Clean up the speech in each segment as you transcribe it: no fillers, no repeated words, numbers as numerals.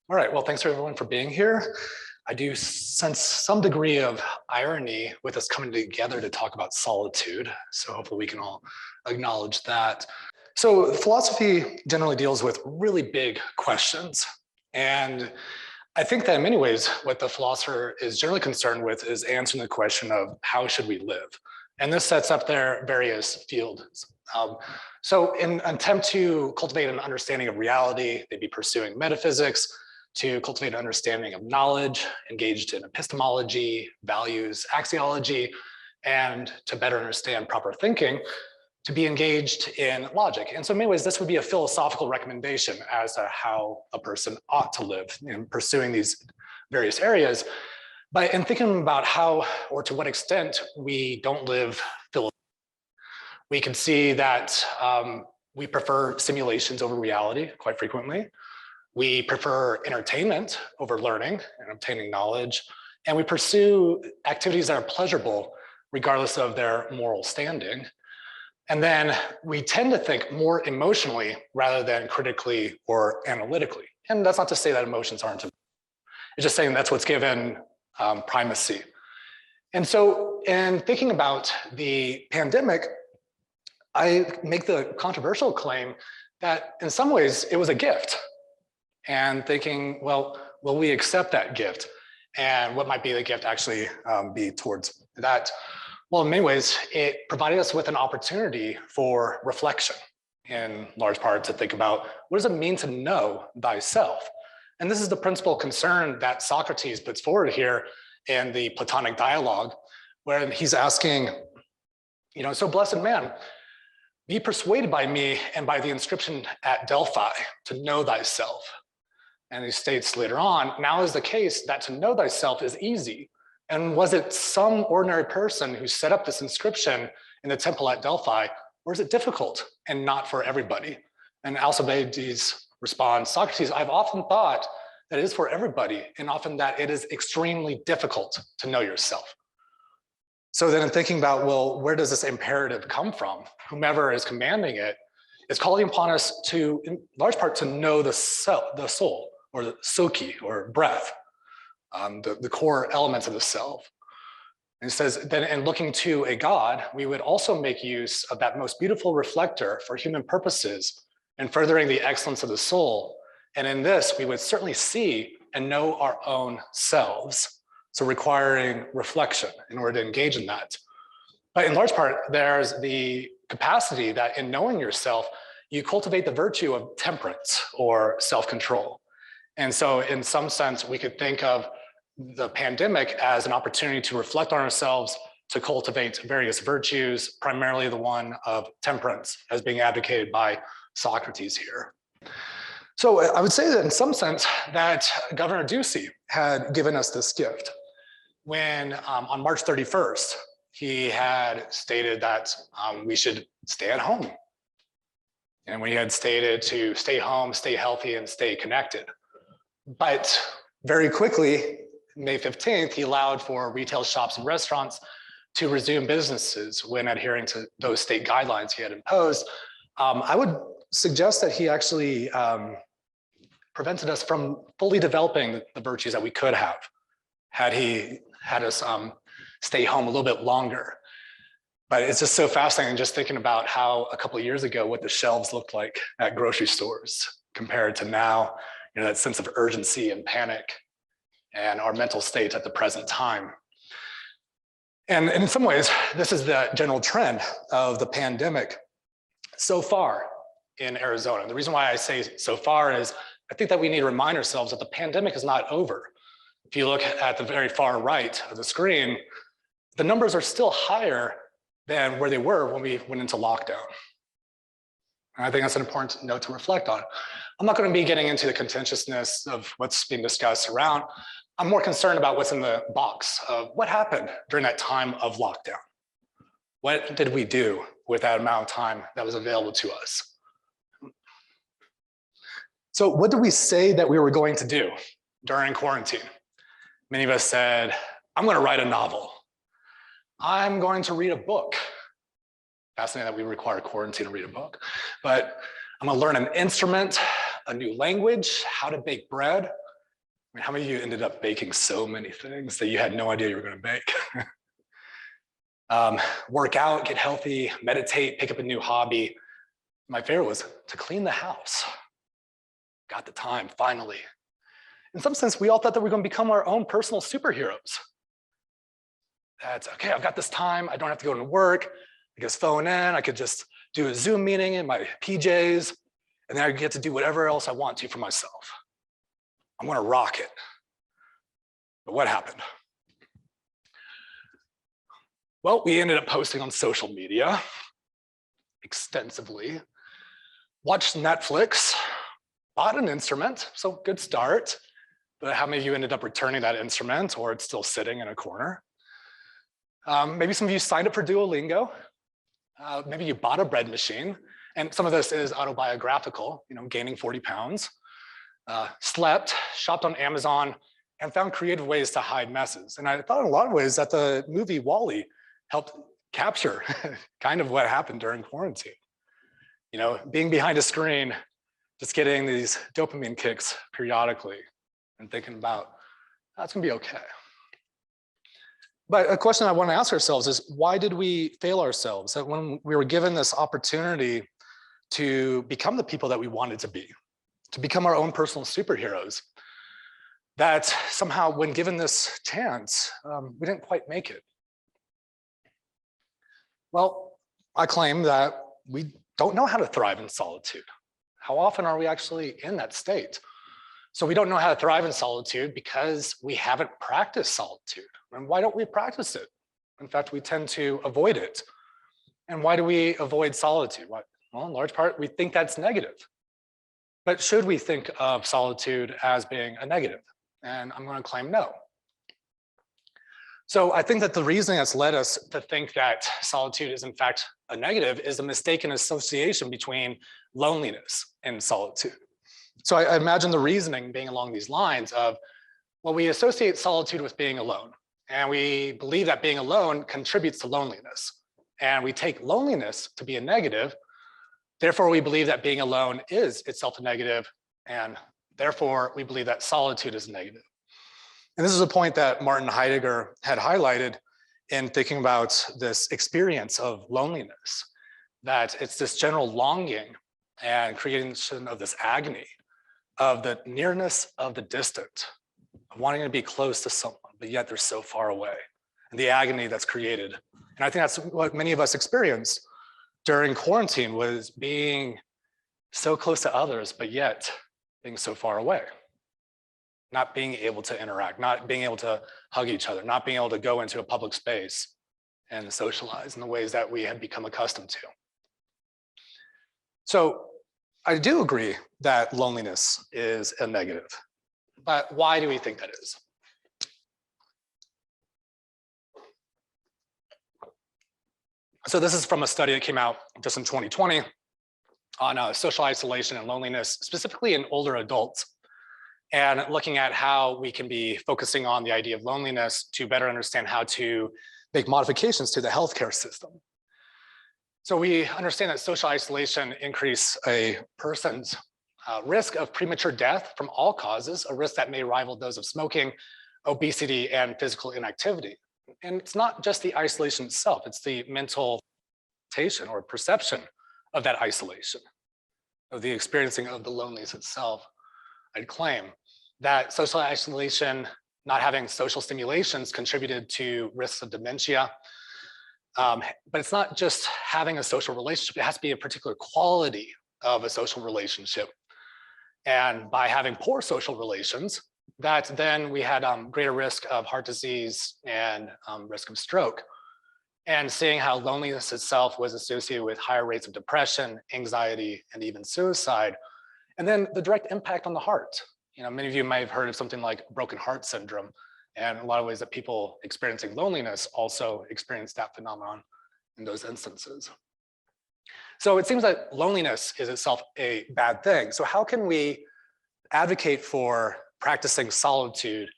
All right, well, thanks everyone for being here. I do sense some degree of irony with us coming together to talk about solitude. So hopefully we can all acknowledge that. So philosophy generally deals with really big questions. And I think that in many ways, what the philosopher is generally concerned with is answering the question of how should we live? And this sets up their various fields. So in an attempt to cultivate an understanding of reality, they'd be pursuing metaphysics, to cultivate an understanding of knowledge, engaged in epistemology, values, axiology, and to better understand proper thinking, to be engaged in logic. And so in many ways, this would be a philosophical recommendation as to how a person ought to live in pursuing these various areas. But in thinking about how or to what extent we don't live philosophically, we can see that we prefer simulations over reality quite frequently. We prefer entertainment over learning and obtaining knowledge, and we pursue activities that are pleasurable regardless of their moral standing. And then we tend to think more emotionally rather than critically or analytically. And that's not to say that emotions aren't. It's just saying that's what's given primacy. And so in thinking about the pandemic, I make the controversial claim that in some ways it was a gift. And thinking, well, will we accept that gift? And what might be the gift actually be towards that? Well, in many ways, it provided us with an opportunity for reflection, in large part to think about what does it mean to know thyself? And this is the principal concern that Socrates puts forward here in the Platonic dialogue, where he's asking, so blessed man, be persuaded by me and by the inscription at Delphi to know thyself. And he states later on, now is the case that to know thyself is easy. And was it some ordinary person who set up this inscription in the temple at Delphi, or is it difficult and not for everybody? And Alcibiades responds, Socrates, I've often thought that it is for everybody, and often that it is extremely difficult to know yourself. So then in thinking about, well, where does this imperative come from? Whomever is commanding it is calling upon us to, in large part, to know the soul, or the psyche, or breath, the core elements of the self. And it says that in looking to a God, we would also make use of that most beautiful reflector for human purposes and furthering the excellence of the soul. And in this, we would certainly see and know our own selves. So requiring reflection in order to engage in that. But in large part, there's the capacity that in knowing yourself, you cultivate the virtue of temperance or self-control. And so in some sense, we could think of the pandemic as an opportunity to reflect on ourselves, to cultivate various virtues, primarily the one of temperance as being advocated by Socrates here. So I would say that in some sense that Governor Ducey had given us this gift when on March 31st, he had stated that we should stay at home. And we had stated to stay home, stay healthy, and stay connected. But very quickly, May 15th, he allowed for retail shops and restaurants to resume businesses when adhering to those state guidelines he had imposed. I would suggest that he actually prevented us from fully developing the virtues that we could have had he had us stay home a little bit longer. But it's just so fascinating just thinking about how a couple of years ago, what the shelves looked like at grocery stores compared to now, that sense of urgency and panic and our mental state at the present time. And in some ways, this is the general trend of the pandemic so far in Arizona. The reason why I say so far is I think that we need to remind ourselves that the pandemic is not over. If you look at the very far right of the screen, the numbers are still higher than where they were when we went into lockdown. And I think that's an important note to reflect on. I'm not going to be getting into the contentiousness of what's being discussed around. I'm more concerned about what's in the box of what happened during that time of lockdown. What did we do with that amount of time that was available to us? So what did we say that we were going to do during quarantine? Many of us said, I'm going to write a novel. I'm going to read a book. Fascinating that we require quarantine to read a book. But I'm going to learn an instrument, a new language, how to bake bread. mean, how many of you ended up baking so many things that you had no idea you were going to bake? Work out, get healthy, meditate, pick up a new hobby. My favorite was to clean the house. Got the time, finally. In some sense, we all thought that we were going to become our own personal superheroes. That's okay, I've got this time, I don't have to go to work, I just phone in, I could just do a Zoom meeting in my PJs, and then I get to do whatever else I want to for myself. I'm gonna rock it. But what happened? Well, we ended up posting on social media extensively, watched Netflix, bought an instrument, so good start. But how many of you ended up returning that instrument, or it's still sitting in a corner? Maybe some of you signed up for Duolingo. Maybe you bought a bread machine, and some of this is autobiographical, gaining 40 pounds. Slept, shopped on Amazon, and found creative ways to hide messes. And I thought in a lot of ways that the movie WALL-E helped capture kind of what happened during quarantine. Being behind a screen, just getting these dopamine kicks periodically and thinking about, that's gonna be okay. But a question I want to ask ourselves is, why did we fail ourselves? That when we were given this opportunity to become the people that we wanted to be, to become our own personal superheroes, that somehow when given this chance, we didn't quite make it. Well, I claim that we don't know how to thrive in solitude. How often are we actually in that state? So we don't know how to thrive in solitude because we haven't practiced solitude. And why don't we practice it? In fact, we tend to avoid it. And why do we avoid solitude? Well, in large part, we think that's negative. But should we think of solitude as being a negative? And I'm going to claim no. So I think that the reason that's led us to think that solitude is in fact a negative is a mistaken association between loneliness and solitude. So I imagine the reasoning being along these lines of, well, we associate solitude with being alone, and we believe that being alone contributes to loneliness. And we take loneliness to be a negative, therefore we believe that being alone is itself a negative, and therefore we believe that solitude is negative. And this is a point that Martin Heidegger had highlighted in thinking about this experience of loneliness, that it's this general longing and creation of this agony of the nearness of the distant, of wanting to be close to someone, but yet they're so far away, and the agony that's created. And I think that's what many of us experienced during quarantine, was being so close to others, but yet being so far away. Not being able to interact, not being able to hug each other, not being able to go into a public space and socialize in the ways that we had become accustomed to. So I do agree that loneliness is a negative, but why do we think that is? So this is from a study that came out just in 2020 on social isolation and loneliness, specifically in older adults, and looking at how we can be focusing on the idea of loneliness to better understand how to make modifications to the healthcare system. So we understand that social isolation increases a person's risk of premature death from all causes, a risk that may rival those of smoking, obesity, and physical inactivity. And it's not just the isolation itself, it's the mental or perception of that isolation, of the experiencing of the loneliness itself. I'd claim that social isolation, not having social stimulations, contributed to risks of dementia. But it's not just having a social relationship, it has to be a particular quality of a social relationship. And by having poor social relations, that then we had greater risk of heart disease and risk of stroke. And seeing how loneliness itself was associated with higher rates of depression, anxiety, and even suicide. And then the direct impact on the heart. Many of you might have heard of something like broken heart syndrome, and in a lot of ways that people experiencing loneliness also experience that phenomenon in those instances. So it seems that loneliness is itself a bad thing. So how can we advocate for practicing solitude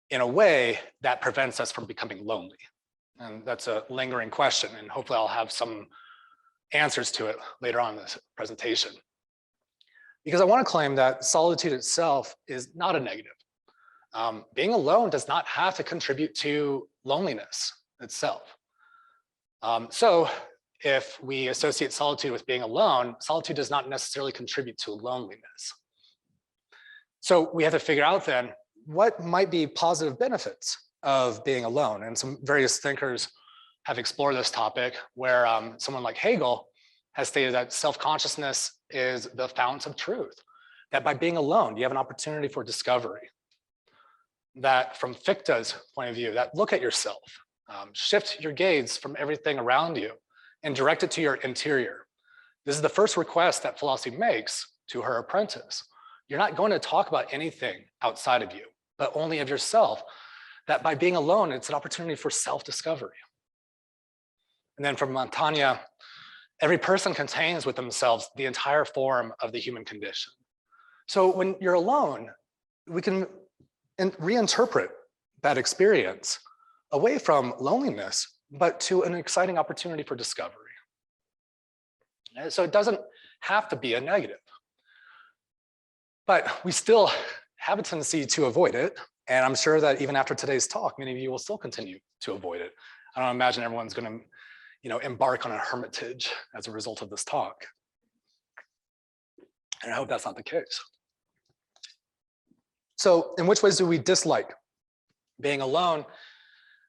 in a way that prevents us from becoming lonely? And that's a lingering question, and hopefully I'll have some answers to it later on in this presentation. Because I want to claim that solitude itself is not a negative. Being alone does not have to contribute to loneliness itself. So if we associate solitude with being alone, solitude does not necessarily contribute to loneliness. So we have to figure out then what might be positive benefits of being alone. And some various thinkers have explored this topic, where someone like Hegel has stated that self-consciousness is the fount of truth, that by being alone, you have an opportunity for discovery. That from Fichte's point of view, that look at yourself, shift your gaze from everything around you and direct it to your interior. This is the first request that philosophy makes to her apprentice. You're not going to talk about anything outside of you, but only of yourself, that by being alone, it's an opportunity for self-discovery. And then from Montaigne, every person contains with themselves the entire form of the human condition. So when you're alone, we can reinterpret that experience away from loneliness, but to an exciting opportunity for discovery. And so it doesn't have to be a negative, but we still have a tendency to avoid it. And I'm sure that even after today's talk, many of you will still continue to avoid it. I don't imagine everyone's going to, embark on a hermitage as a result of this talk. And I hope that's not the case. So in which ways do we dislike being alone?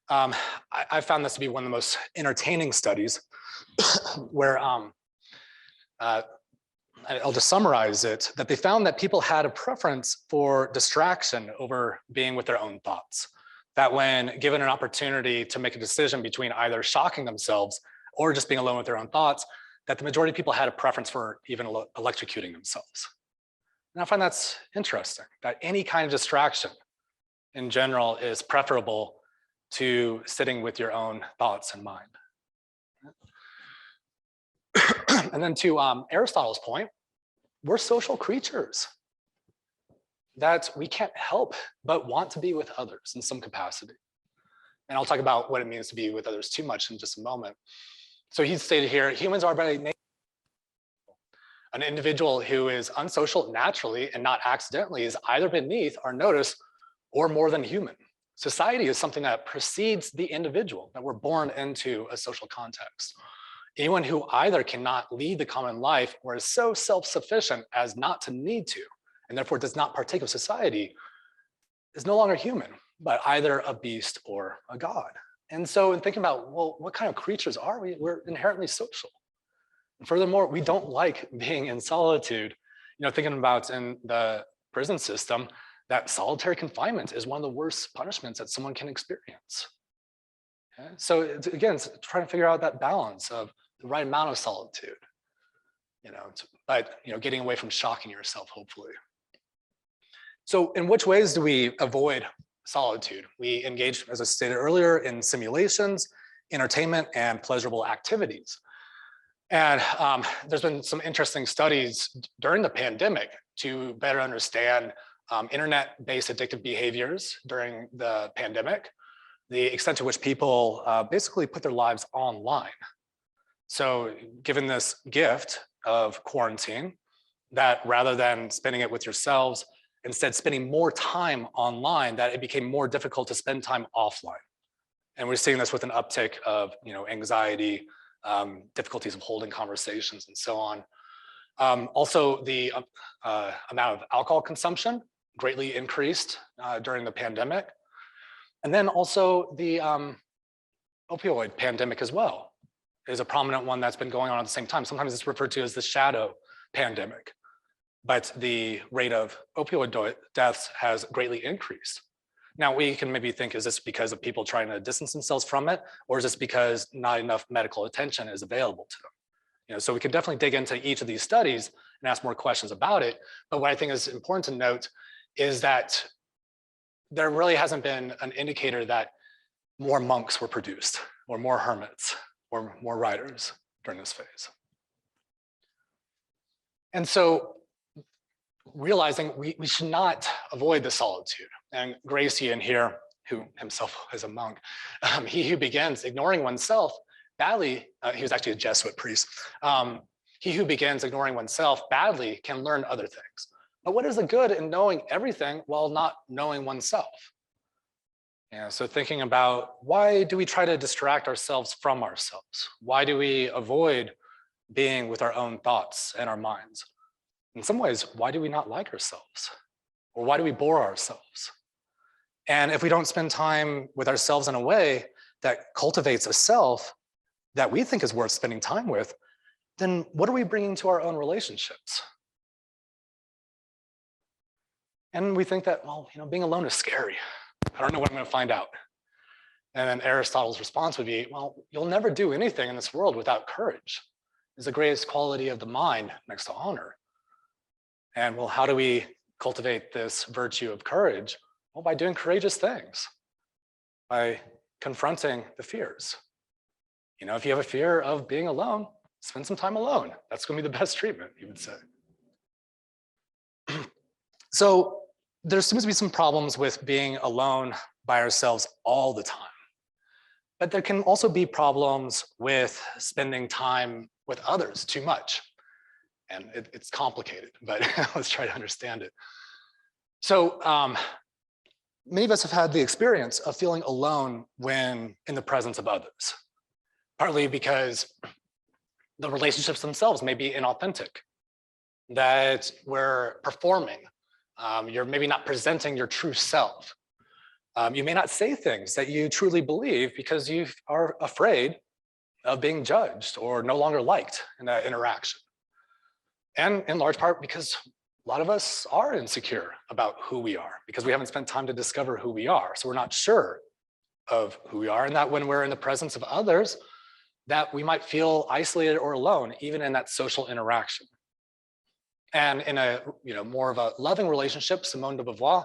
I found this to be one of the most entertaining studies where I'll just summarize it, that they found that people had a preference for distraction over being with their own thoughts. That when given an opportunity to make a decision between either shocking themselves or just being alone with their own thoughts, that the majority of people had a preference for even electrocuting themselves. And I find that's interesting, that any kind of distraction in general is preferable to sitting with your own thoughts in mind. And then to Aristotle's point, we're social creatures, that we can't help but want to be with others in some capacity. And I'll talk about what it means to be with others too much in just a moment. So he stated here, humans are by nature an individual who is unsocial naturally and not accidentally is either beneath our notice or more than human. Society is something that precedes the individual, that we're born into a social context. Anyone who either cannot lead the common life or is so self-sufficient as not to need to, and therefore does not partake of society, is no longer human, but either a beast or a god. And so in thinking about, well, what kind of creatures are we? We're inherently social. And furthermore, we don't like being in solitude. Thinking about in the prison system, that solitary confinement is one of the worst punishments that someone can experience. Okay? So again, it's trying to figure out that balance of the right amount of solitude, but getting away from shocking yourself, hopefully. So in which ways do we avoid solitude? We engage, as I stated earlier, in simulations, entertainment, and pleasurable activities. And there's been some interesting studies during the pandemic to better understand internet-based addictive behaviors during the pandemic, the extent to which people basically put their lives online. So given this gift of quarantine, that rather than spending it with yourselves, instead spending more time online, that it became more difficult to spend time offline. And we're seeing this with an uptick of anxiety, difficulties of holding conversations and so on. Also, the amount of alcohol consumption greatly increased during the pandemic. And then also the opioid pandemic as well is a prominent one that's been going on at the same time. Sometimes it's referred to as the shadow pandemic, but the rate of opioid deaths has greatly increased. Now we can maybe think, is this because of people trying to distance themselves from it? Or is this because not enough medical attention is available to them? So we can definitely dig into each of these studies and ask more questions about it. But what I think is important to note is that there really hasn't been an indicator that more monks were produced or more hermits or more writers during this phase. And so realizing we should not avoid the solitude. And Gracian here, who himself is a monk, he who begins ignoring oneself badly, he was actually a Jesuit priest. He who begins ignoring oneself badly can learn other things. But what is the good in knowing everything while not knowing oneself? So thinking about, why do we try to distract ourselves from ourselves? Why do we avoid being with our own thoughts and our minds? In some ways, why do we not like ourselves? Or why do we bore ourselves? And if we don't spend time with ourselves in a way that cultivates a self that we think is worth spending time with, then what are we bringing to our own relationships? And we think that, well, being alone is scary. I don't know what I'm going to find out. And then Aristotle's response would be, well, you'll never do anything in this world without courage. It's the greatest quality of the mind next to honor. And well, how do we cultivate this virtue of courage? Well, by doing courageous things, by confronting the fears. If you have a fear of being alone, spend some time alone. That's going to be the best treatment, you would say. So there seems to be some problems with being alone by ourselves all the time. But there can also be problems with spending time with others too much. And it's complicated, but let's try to understand it. So many of us have had the experience of feeling alone when in the presence of others, partly because the relationships themselves may be inauthentic, that we're performing. You're maybe not presenting your true self. You may not say things that you truly believe because you are afraid of being judged or no longer liked in that interaction. And in large part because a lot of us are insecure about who we are because we haven't spent time to discover who we are. So we're not sure of who we are, and that when we're in the presence of others, that we might feel isolated or alone, even in that social interaction. And in a more of a loving relationship, Simone de Beauvoir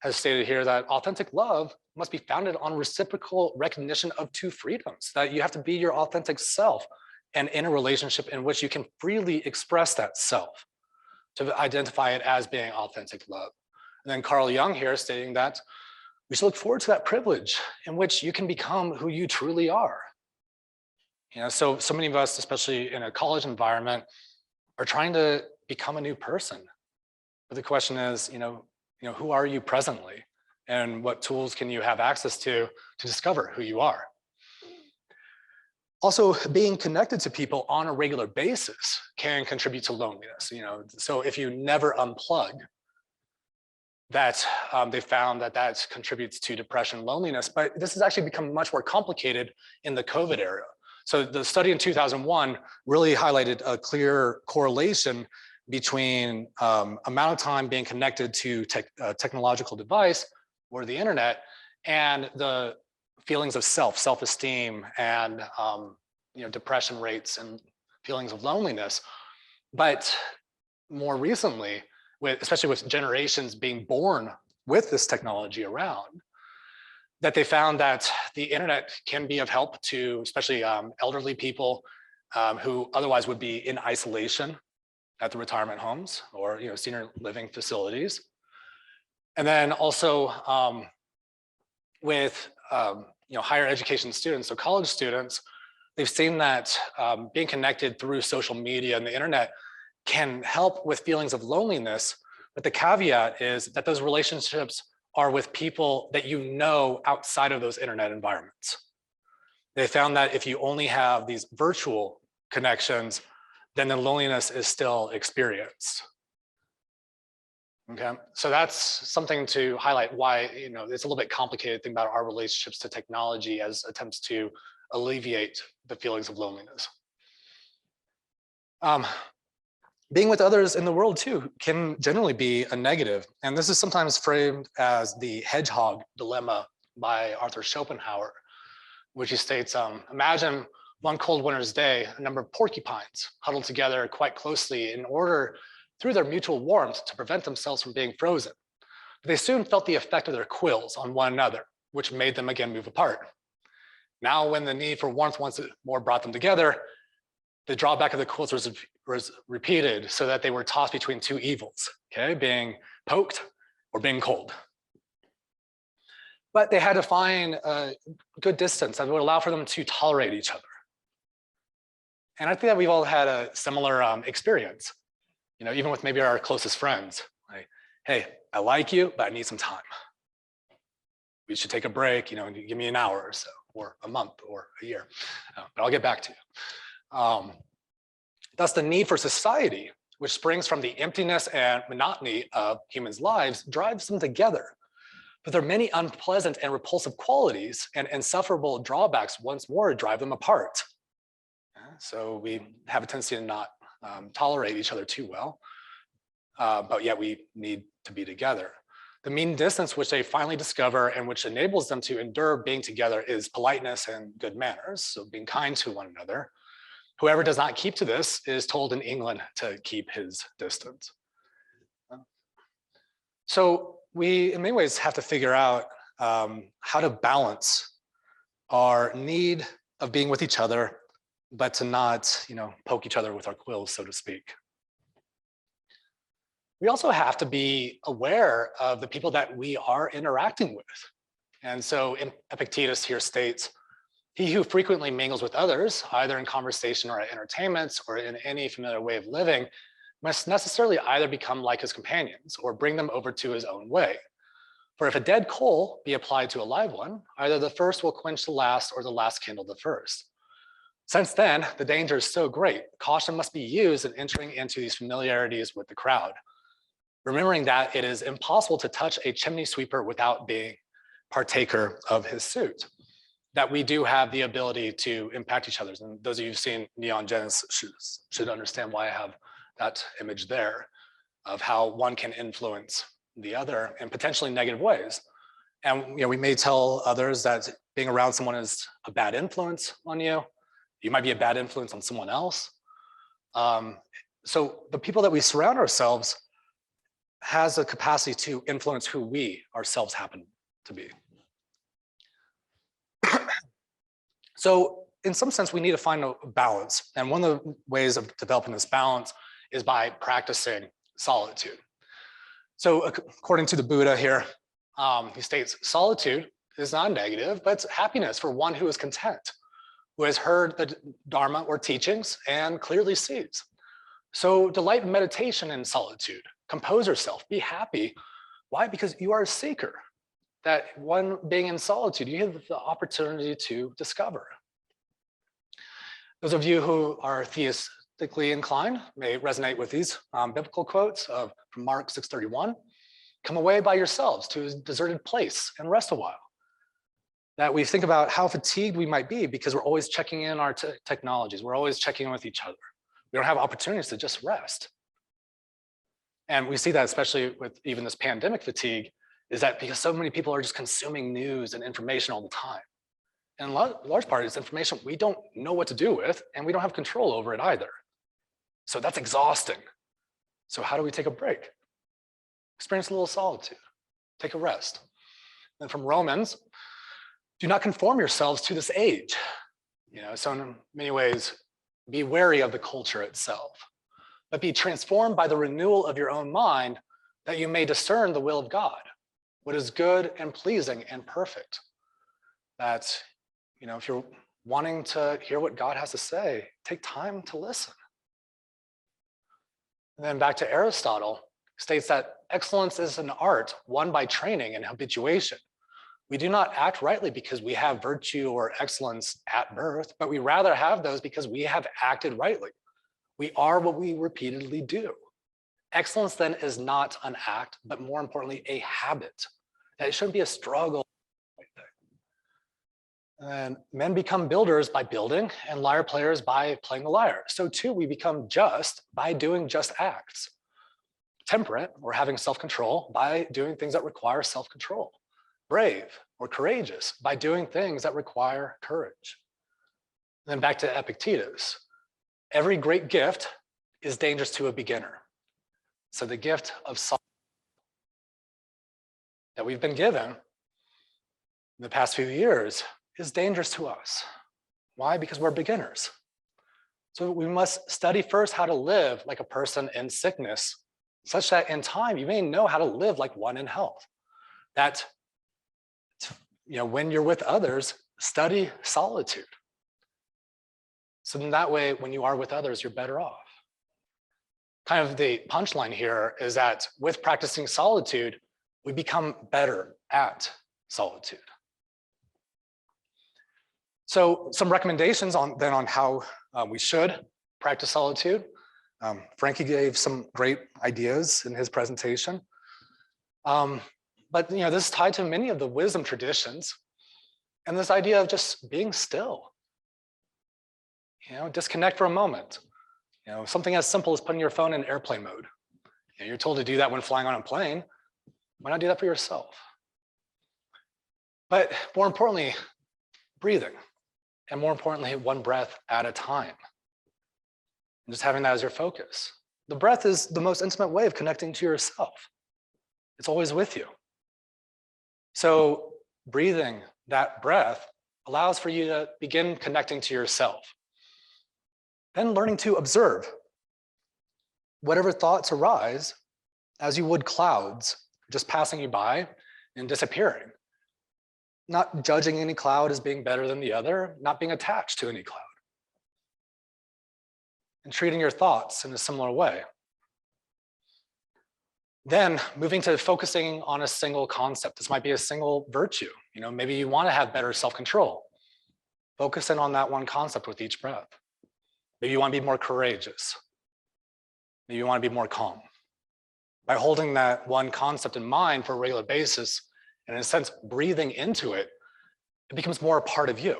has stated here that authentic love must be founded on reciprocal recognition of two freedoms, that you have to be your authentic self and in a relationship in which you can freely express that self to identify it as being authentic love. And then Carl Jung here stating that we should look forward to that privilege in which you can become who you truly are. So many of us, especially in a college environment, are trying to become a new person. But the question is, who are you presently? And what tools can you have access to discover who you are? Also, being connected to people on a regular basis can contribute to loneliness. So if you never unplug, that they found that contributes to depression, loneliness. But this has actually become much more complicated in the COVID era. So the study in 2001 really highlighted a clear correlation between amount of time being connected to technological device or the internet and the feelings of self-esteem and depression rates and feelings of loneliness. But more recently, especially with generations being born with this technology around, that they found that the internet can be of help to especially elderly people who otherwise would be in isolation at the retirement homes or senior living facilities. And then also with higher education students, so college students, they've seen that being connected through social media and the internet can help with feelings of loneliness. But the caveat is that those relationships are with people that outside of those internet environments. They found that if you only have these virtual connections, then the loneliness is still experienced. Okay, so that's something to highlight why it's a little bit complicated thing about our relationships to technology as attempts to alleviate the feelings of loneliness. Being with others in the world too can generally be a negative. And this is sometimes framed as the hedgehog dilemma by Arthur Schopenhauer, which he states, imagine one cold winter's day, a number of porcupines huddled together quite closely in order, through their mutual warmth, to prevent themselves from being frozen. But they soon felt the effect of their quills on one another, which made them again move apart. Now, when the need for warmth once more brought them together, the drawback of the quills was repeated, so that they were tossed between two evils, okay, being poked or being cold. But they had to find a good distance that would allow for them to tolerate each other. And I think that we've all had a similar experience, even with maybe our closest friends. hey, I like you, but I need some time. We should take a break, give me an hour or so, or a month or a year, but I'll get back to you. Thus, the need for society, which springs from the emptiness and monotony of humans' lives, drives them together. But there are many unpleasant and repulsive qualities and insufferable drawbacks once more drive them apart. So we have a tendency to not tolerate each other too well, but yet we need to be together. The mean distance which they finally discover and which enables them to endure being together is politeness and good manners, so being kind to one another. Whoever does not keep to this is told in England to keep his distance. So we, in many ways, have to figure out how to balance our need of being with each other, but to not, poke each other with our quills, so to speak. We also have to be aware of the people that we are interacting with. And so Epictetus here states, he who frequently mingles with others, either in conversation or at entertainments or in any familiar way of living, must necessarily either become like his companions or bring them over to his own way. For if a dead coal be applied to a live one, either the first will quench the last or the last kindle the first. Since then, the danger is so great, caution must be used in entering into these familiarities with the crowd, remembering that it is impossible to touch a chimney sweeper without being partaker of his suit, that we do have the ability to impact each other. And those of you who've seen Neon Genesis should understand why I have that image there of how one can influence the other in potentially negative ways. And we may tell others that being around someone is a bad influence on you. You might be a bad influence on someone else. So the people that we surround ourselves has a capacity to influence who we ourselves happen to be. So in some sense, we need to find a balance. And one of the ways of developing this balance is by practicing solitude. So according to the Buddha here, he states, solitude is not negative, but it's happiness for one who is content, who has heard the Dharma or teachings and clearly sees. So delight in meditation in solitude, compose yourself, be happy. Why? Because you are a seeker. That one being in solitude, you have the opportunity to discover. Those of you who are theistically inclined may resonate with these biblical quotes from Mark 6:31. Come away by yourselves to a deserted place and rest a while. That we think about how fatigued we might be because we're always checking in our technologies. We're always checking in with each other. We don't have opportunities to just rest. And we see that especially with even this pandemic fatigue, is that because so many people are just consuming news and information all the time. And large part is information we don't know what to do with, and we don't have control over it either. So that's exhausting. So how do we take a break? Experience a little solitude, take a rest. And from Romans, do not conform yourselves to this age. So in many ways, be wary of the culture itself, but be transformed by the renewal of your own mind that you may discern the will of God, what is good and pleasing and perfect. That, if you're wanting to hear what God has to say, take time to listen. And then back to Aristotle, states that excellence is an art won by training and habituation. We do not act rightly because we have virtue or excellence at birth, but we rather have those because we have acted rightly. We are what we repeatedly do. Excellence then is not an act, but more importantly, a habit. That it shouldn't be a struggle. And men become builders by building, and lyre players by playing the lyre. So too, we become just by doing just acts. Temperate, or having self-control, by doing things that require self-control. Brave or courageous, by doing things that require courage. And then back to Epictetus. Every great gift is dangerous to a beginner. So the gift of solitude that we've been given in the past few years is dangerous to us. Why? Because we're beginners. So we must study first how to live like a person in sickness, such that in time you may know how to live like one in health. That, when you're with others, study solitude. So in that way, when you are with others, you're better off. kind of the punchline here is that with practicing solitude, we become better at solitude. So some recommendations on how we should practice solitude. Frankie gave some great ideas in his presentation. But this is tied to many of the wisdom traditions and this idea of just being still. Disconnect for a moment. Something as simple as putting your phone in airplane mode. You're told to do that when flying on a plane. Why not do that for yourself? But more importantly, breathing. And more importantly, one breath at a time. And just having that as your focus. The breath is the most intimate way of connecting to yourself. It's always with you. So breathing that breath allows for you to begin connecting to yourself. Then learning to observe whatever thoughts arise as you would clouds, just passing you by and disappearing. Not judging any cloud as being better than the other, not being attached to any cloud. And treating your thoughts in a similar way. Then moving to focusing on a single concept. This might be a single virtue. Maybe you want to have better self-control. Focus in on that one concept with each breath. Maybe you want to be more courageous. Maybe you want to be more calm. By holding that one concept in mind for a regular basis, and in a sense, breathing into it, it becomes more a part of you.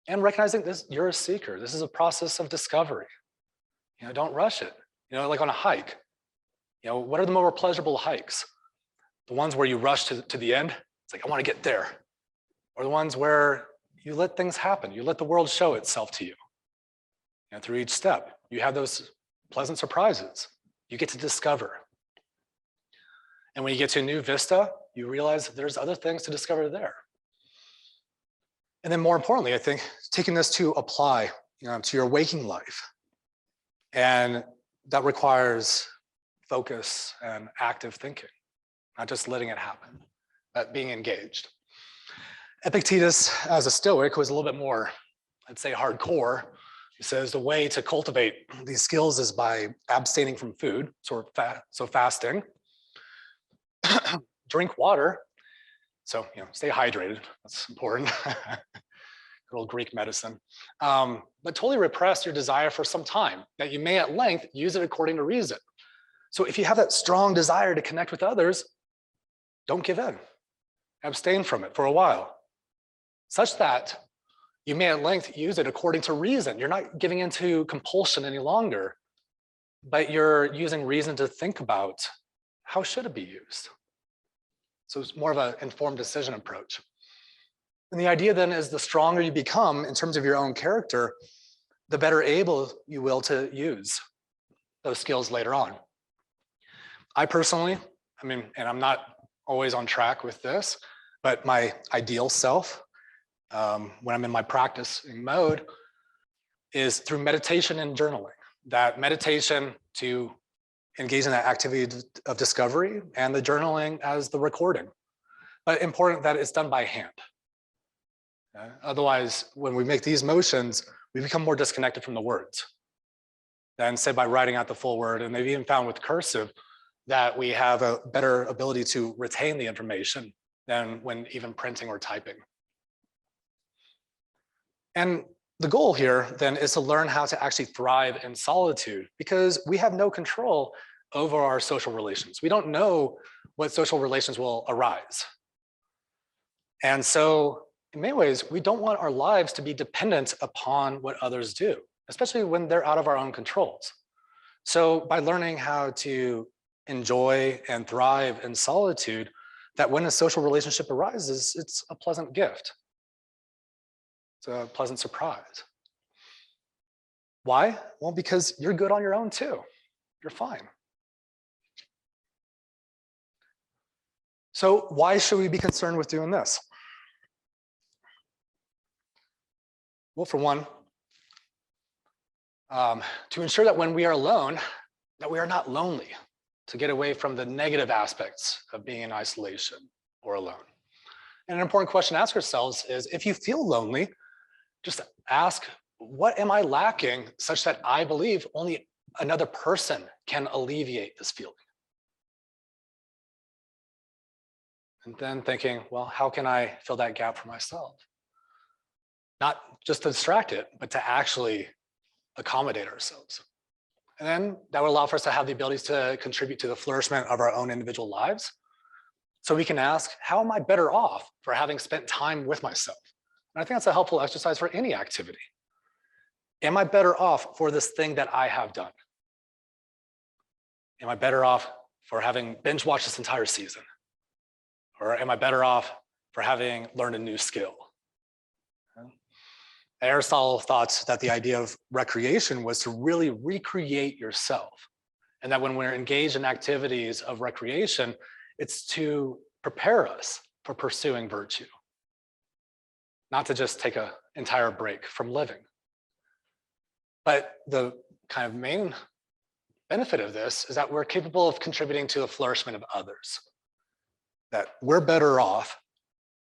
And recognizing this, you're a seeker. This is a process of discovery. Don't rush it. Like on a hike. What are the more pleasurable hikes? The ones where you rush to the end. It's like, I want to get there. Or the ones where you let things happen. You let the world show itself to you. Through each step, you have those pleasant surprises. You get to discover. And when you get to a new vista, you realize that there's other things to discover there. And then more importantly, I think, taking this to apply to your waking life. And that requires focus and active thinking, not just letting it happen, but being engaged. Epictetus, as a Stoic, was a little bit more, I'd say, hardcore. He says the way to cultivate these skills is by abstaining from food, so fasting. Drink water, so stay hydrated. That's important. Good old Greek medicine. But totally repress your desire for some time, that you may at length use it according to reason. So if you have that strong desire to connect with others, don't give in. Abstain from it for a while, such that you may at length use it according to reason. You're not giving into compulsion any longer, but you're using reason to think about how should it be used. So it's more of an informed decision approach. And the idea then is the stronger you become in terms of your own character, the better able you will to use those skills later on. I personally, and I'm not always on track with this, but my ideal self, when I'm in my practicing mode, is through meditation and journaling. That meditation to engage in that activity of discovery, and the journaling as the recording. But important that it's done by hand. Otherwise, when we make these motions, we become more disconnected from the words than, say, by writing out the full word. And they've even found with cursive that we have a better ability to retain the information than when even printing or typing. And the goal here then is to learn how to actually thrive in solitude, because we have no control over our social relations. We don't know what social relations will arise. And so in many ways, we don't want our lives to be dependent upon what others do, especially when they're out of our own controls. So by learning how to enjoy and thrive in solitude, that when a social relationship arises, it's a pleasant gift. It's a pleasant surprise. Why? Well, because you're good on your own too. You're fine. So why should we be concerned with doing this? Well, for one, to ensure that when we are alone, that we are not lonely, to get away from the negative aspects of being in isolation or alone. And an important question to ask ourselves is, if you feel lonely, just ask, what am I lacking such that I believe only another person can alleviate this feeling. And then thinking, well, how can I fill that gap for myself? Not just to distract it, but to actually accommodate ourselves. And then that would allow for us to have the abilities to contribute to the flourishment of our own individual lives. So we can ask, how am I better off for having spent time with myself? And I think that's a helpful exercise for any activity. Am I better off for this thing that I have done? Am I better off for having binge watched this entire season? Or am I better off for having learned a new skill? Aristotle thought that the idea of recreation was to really recreate yourself. And that when we're engaged in activities of recreation, it's to prepare us for pursuing virtue, not to just take an entire break from living. But the kind of main benefit of this is that we're capable of contributing to the flourishment of others, that we're better off,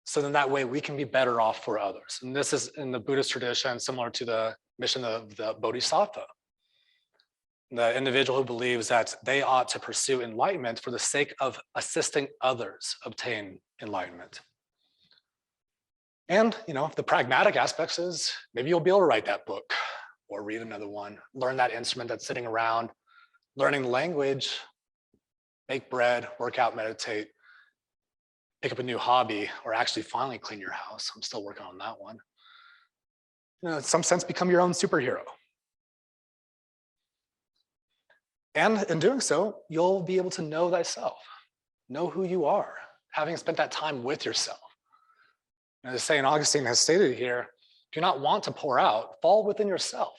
so then that way we can be better off for others. And this is in the Buddhist tradition, similar to the mission of the Bodhisattva, the individual who believes that they ought to pursue enlightenment for the sake of assisting others obtain enlightenment. And the pragmatic aspects is maybe you'll be able to write that book or read another one, learn that instrument that's sitting around, learning the language, make bread, work out, meditate, pick up a new hobby, or actually finally clean your house. I'm still working on that one. In some sense, become your own superhero. And in doing so, you'll be able to know thyself, know who you are, having spent that time with yourself. And as St. Augustine has stated here, do not want to pour out, fall within yourself.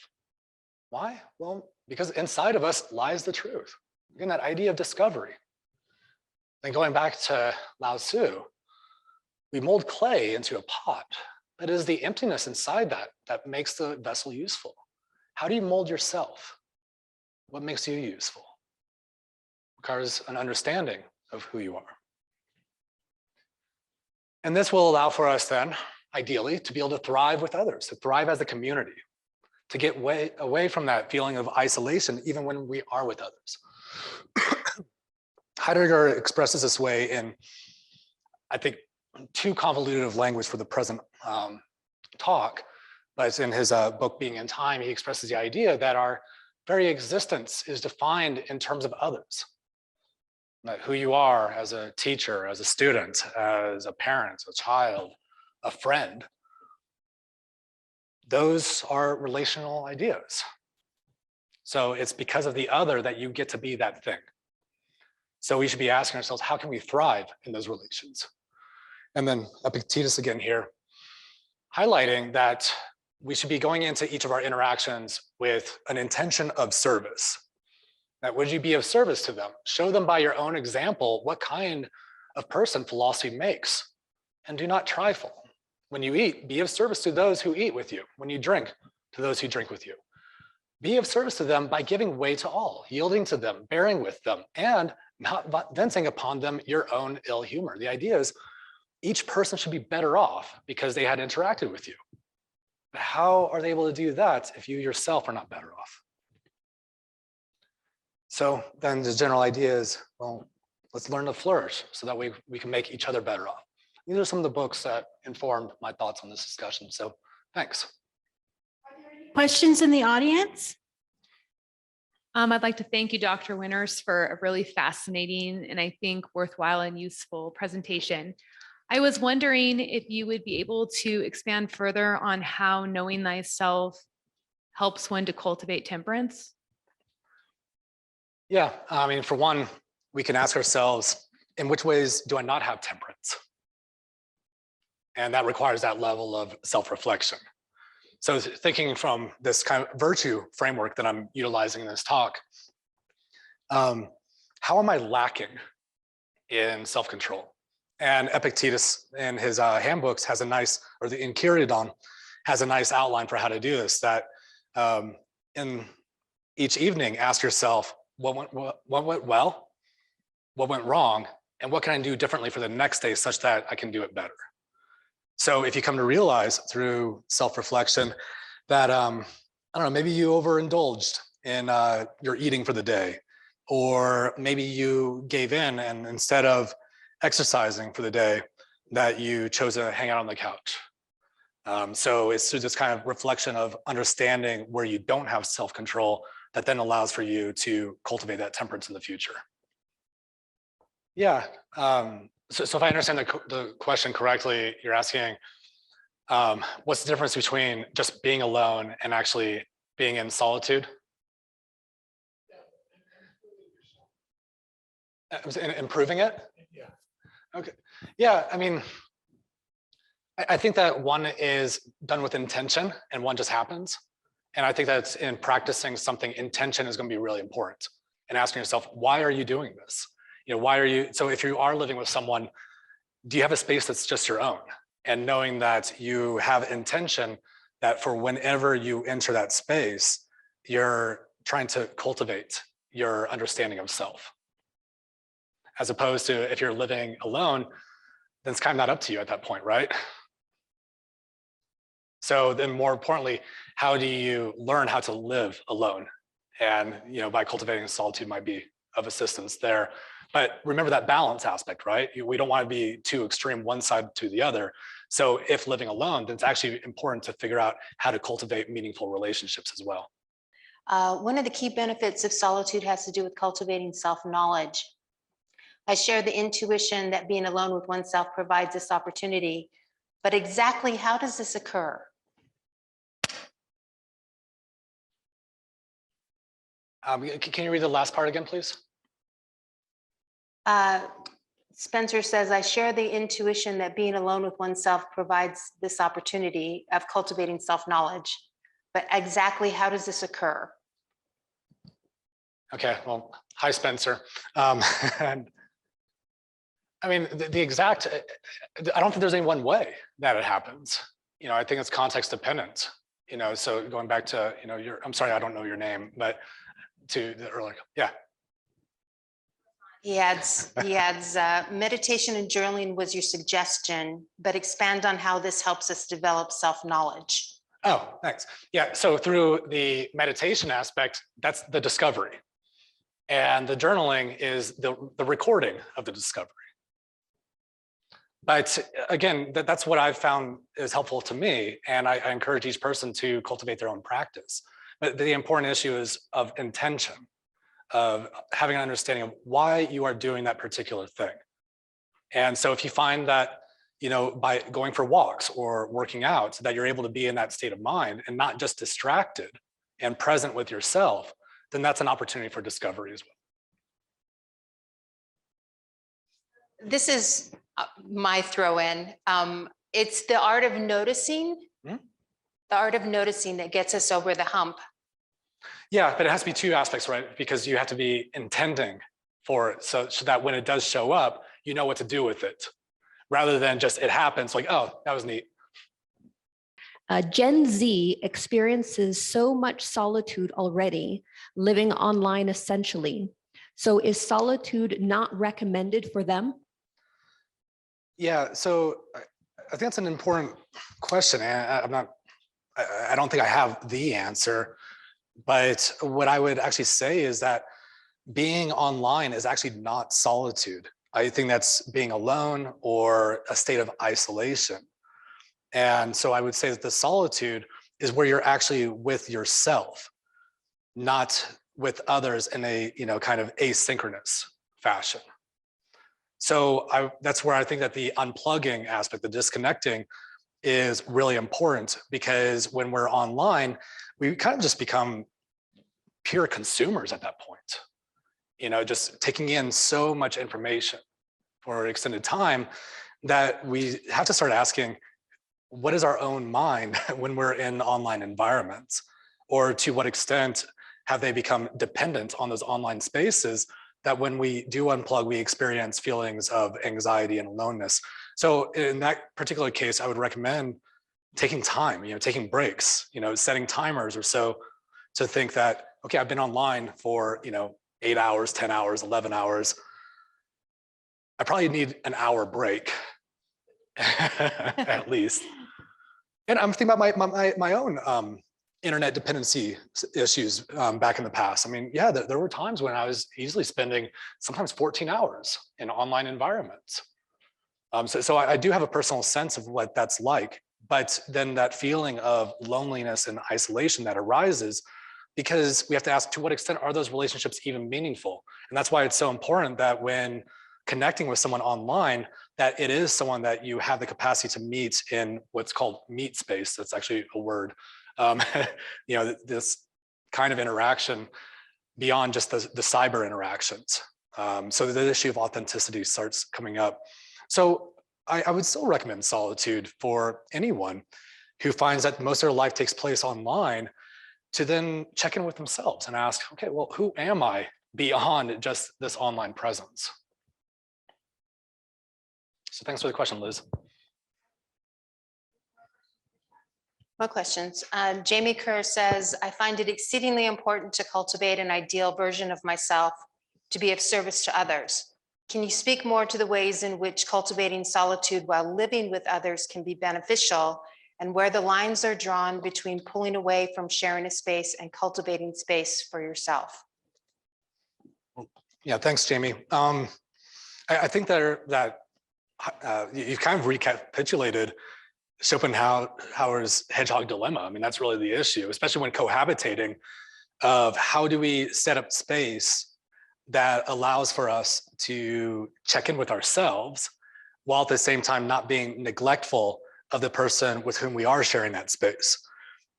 Why? Well, because inside of us lies the truth. Again, that idea of discovery. And going back to Lao Tzu, we mold clay into a pot, but it is the emptiness inside that makes the vessel useful. How do you mold yourself? What makes you useful? It requires an understanding of who you are. And this will allow for us then, ideally, to be able to thrive with others, to thrive as a community, to get away from that feeling of isolation, even when we are with others. Heidegger expresses this way in, I think, too convoluted of language for the present talk, but it's in his book, Being in Time, he expresses the idea that our very existence is defined in terms of others. That who you are as a teacher, as a student, as a parent, a child, a friend, those are relational ideas. So it's because of the other that you get to be that thing. So we should be asking ourselves, how can we thrive in those relations? And then Epictetus again here, highlighting that we should be going into each of our interactions with an intention of service. That would you be of service to them? Show them by your own example what kind of person philosophy makes, and do not trifle. When you eat, be of service to those who eat with you. When you drink, to those who drink with you. Be of service to them by giving way to all, yielding to them, bearing with them, and not venting upon them your own ill humor. The idea is each person should be better off because they had interacted with you. But how are they able to do that if you yourself are not better off? So then the general idea is, well, let's learn to flourish so that we can make each other better off. These are some of the books that informed my thoughts on this discussion. So thanks. Are there any questions in the audience? I'd like to thank you, Dr. Winters, for a really fascinating and I think worthwhile and useful presentation. I was wondering if you would be able to expand further on how knowing thyself helps one to cultivate temperance. Yeah, I mean, for one, we can ask ourselves, in which ways do I not have temperance? And that requires that level of self-reflection. So thinking from this kind of virtue framework that I'm utilizing in this talk, how am I lacking in self-control? And Epictetus in his handbooks has a nice, or the Enchiridion has a nice outline for how to do this, that in each evening, ask yourself, what went well, what went wrong, and what can I do differently for the next day such that I can do it better? So if you come to realize through self-reflection that, I don't know, maybe you overindulged in your eating for the day, or maybe you gave in and instead of exercising for the day, that you chose to hang out on the couch. So it's this kind of reflection of understanding where you don't have self-control that then allows for you to cultivate that temperance in the future. Yeah. So if I understand the question correctly, you're asking, what's the difference between just being alone and actually being in solitude? Improving it? Yeah. Okay. Yeah, I mean, I think that one is done with intention and one just happens. And I think that's in practicing something, intention is going to be really important. And asking yourself, why are you doing this? Why are you, so if you are living with someone, do you have a space that's just your own? And knowing that you have intention that for whenever you enter that space, you're trying to cultivate your understanding of self. As opposed to if you're living alone, then it's kind of not up to you at that point, right? So then more importantly, how do you learn how to live alone? And by cultivating solitude might be of assistance there. But remember that balance aspect, right? We don't want to be too extreme one side to the other. So if living alone, then it's actually important to figure out how to cultivate meaningful relationships as well. One of the key benefits of solitude has to do with cultivating self-knowledge. I share the intuition that being alone with oneself provides this opportunity, but exactly how does this occur? Can you read the last part again, please? Spencer says, I share the intuition that being alone with oneself provides this opportunity of cultivating self-knowledge, but exactly how does this occur? Okay, well, hi, Spencer. And I mean, the exact, I don't think there's any one way that it happens. I think it's context dependent, so going back to, I'm sorry, I don't know your name, but to the earlier, yeah. He adds, meditation and journaling was your suggestion, but expand on how this helps us develop self-knowledge. Oh, thanks. Yeah, so through the meditation aspect, that's the discovery. And the journaling is the recording of the discovery. But again, that's what I've found is helpful to me. And I encourage each person to cultivate their own practice. But the important issue is of intention, of having an understanding of why you are doing that particular thing. And so if you find that, by going for walks or working out, that you're able to be in that state of mind and not just distracted and present with yourself, then that's an opportunity for discovery as well. This is my throw in. It's the art of noticing, the art of noticing that gets us over the hump. Yeah, but it has to be two aspects, right? Because you have to be intending for it so that when it does show up, you know what to do with it, rather than just it happens like, oh, that was neat. Gen Z experiences so much solitude already, living online essentially. So is solitude not recommended for them? Yeah, so I think that's an important question. And I don't think I have the answer, but what I would actually say is that being online is actually not solitude. I think that's being alone or a state of isolation. And so I would say that the solitude is where you're actually with yourself, not with others in a kind of asynchronous fashion. So that's where I think that the unplugging aspect, the disconnecting, is really important, because when we're online, we kind of just become pure consumers at that point. Just taking in so much information for an extended time that we have to start asking, what is our own mind when we're in online environments? Or to what extent have they become dependent on those online spaces that when we do unplug, we experience feelings of anxiety and aloneness? So in that particular case, I would recommend taking time, taking breaks, setting timers or so, to think that, okay, I've been online for, 8 hours, 10 hours, 11 hours. I probably need an hour break at least. And I'm thinking about my own internet dependency issues back in the past. I mean, yeah, there were times when I was easily spending sometimes 14 hours in online environments. So I do have a personal sense of what that's like, but then that feeling of loneliness and isolation that arises, because we have to ask, to what extent are those relationships even meaningful? And that's why it's so important that when connecting with someone online, that it is someone that you have the capacity to meet in what's called meet space. That's actually a word. This kind of interaction beyond just the cyber interactions. So the issue of authenticity starts coming up. So I would still recommend Solitude for anyone who finds that most of their life takes place online, to then check in with themselves and ask, okay, well, who am I beyond just this online presence? So thanks for the question, Liz. More questions. Jamie Kerr says, I find it exceedingly important to cultivate an ideal version of myself to be of service to others. Can you speak more to the ways in which cultivating solitude while living with others can be beneficial, and where the lines are drawn between pulling away from sharing a space and cultivating space for yourself? Yeah, thanks, Jamie. I think that you kind of recapitulated Schopenhauer's hedgehog dilemma. I mean, that's really the issue, especially when cohabitating, of how do we set up space that allows for us to check in with ourselves while at the same time not being neglectful of the person with whom we are sharing that space.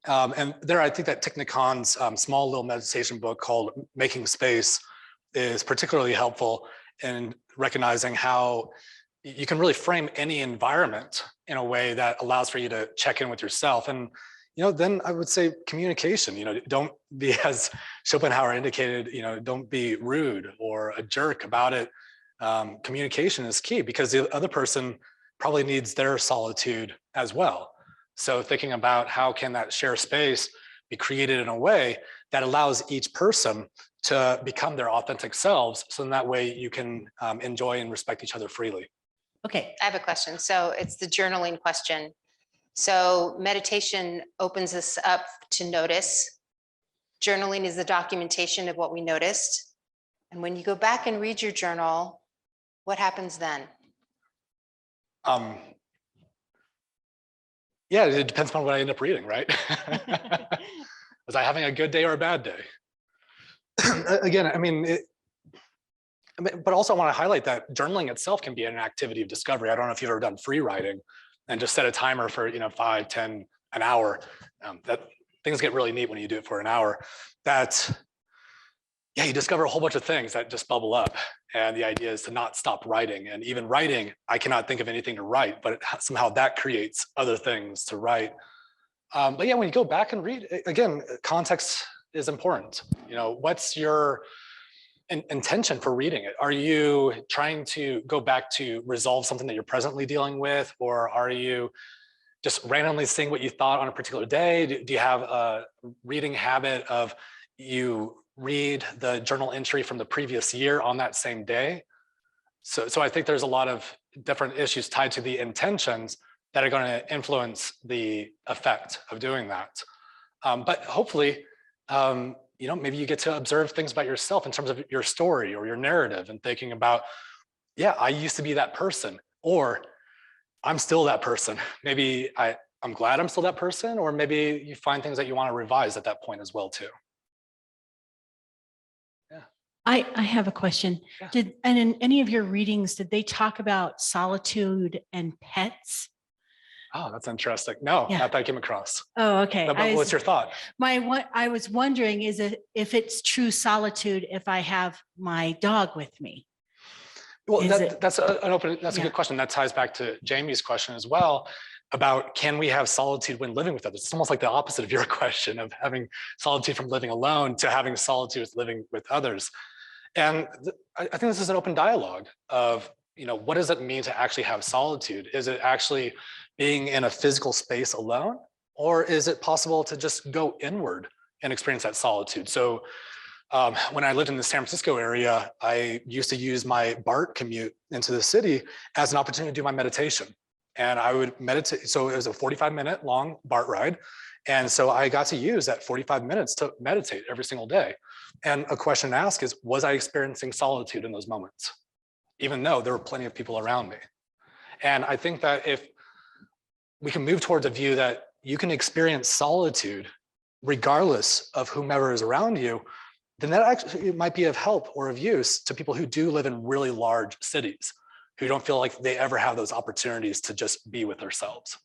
And there, I think that Thich Nhat Hanh's small little meditation book called Making Space is particularly helpful in recognizing how you can really frame any environment in a way that allows for you to check in with yourself. And then I would say communication, don't be, as Schopenhauer indicated, don't be rude or a jerk about it. Communication is key, because the other person probably needs their solitude as well. So thinking about how can that shared space be created in a way that allows each person to become their authentic selves, so in that way you can enjoy and respect each other freely. Okay, I have a question. So it's the journaling question. So meditation opens us up to notice. Journaling is the documentation of what we noticed. And when you go back and read your journal, what happens then? Yeah, it depends on what I end up reading, right? Was I having a good day or a bad day? Again, but also I want to highlight that journaling itself can be an activity of discovery. I don't know if you've ever done free writing and just set a timer for 5, 10, an hour. That things get really neat when you do it for an hour. You discover a whole bunch of things that just bubble up. And the idea is to not stop writing. And even writing, I cannot think of anything to write, but somehow that creates other things to write. But yeah, when you go back and read, again, context is important. What's your intention for reading it? Are you trying to go back to resolve something that you're presently dealing with, or are you just randomly seeing what you thought on a particular day? Do you have a reading habit of you read the journal entry from the previous year on that same day? So I think there's a lot of different issues tied to the intentions that are going to influence the effect of doing that. But hopefully, maybe you get to observe things about yourself in terms of your story or your narrative, and thinking about, yeah, I used to be that person, or I'm still that person. Maybe I'm glad I'm still that person, or maybe you find things that you want to revise at that point as well too. Yeah. I have a question. Yeah. And in any of your readings, did they talk about solitude and pets? Oh, that's interesting. No, Yeah. not that I came across. Oh, okay. But what's your thought? I was wondering is if it's true solitude if I have my dog with me. Well, Is that's a Yeah. good question. That ties back to Jamie's question as well about, can we have solitude when living with others? It's almost like the opposite of your question of having solitude from living alone to having solitude with living with others. And I think this is an open dialogue of, what does it mean to actually have solitude? Is it actually being in a physical space alone, or is it possible to just go inward and experience that solitude? So when I lived in the San Francisco area, I used to use my BART commute into the city as an opportunity to do my meditation. And I would meditate. So it was a 45-minute long BART ride. And so I got to use that 45 minutes to meditate every single day. And a question to ask is, was I experiencing solitude in those moments? Even though there were plenty of people around me. And I think that if we can move towards a view that you can experience solitude regardless of whomever is around you, then that actually might be of help or of use to people who do live in really large cities, who don't feel like they ever have those opportunities to just be with themselves.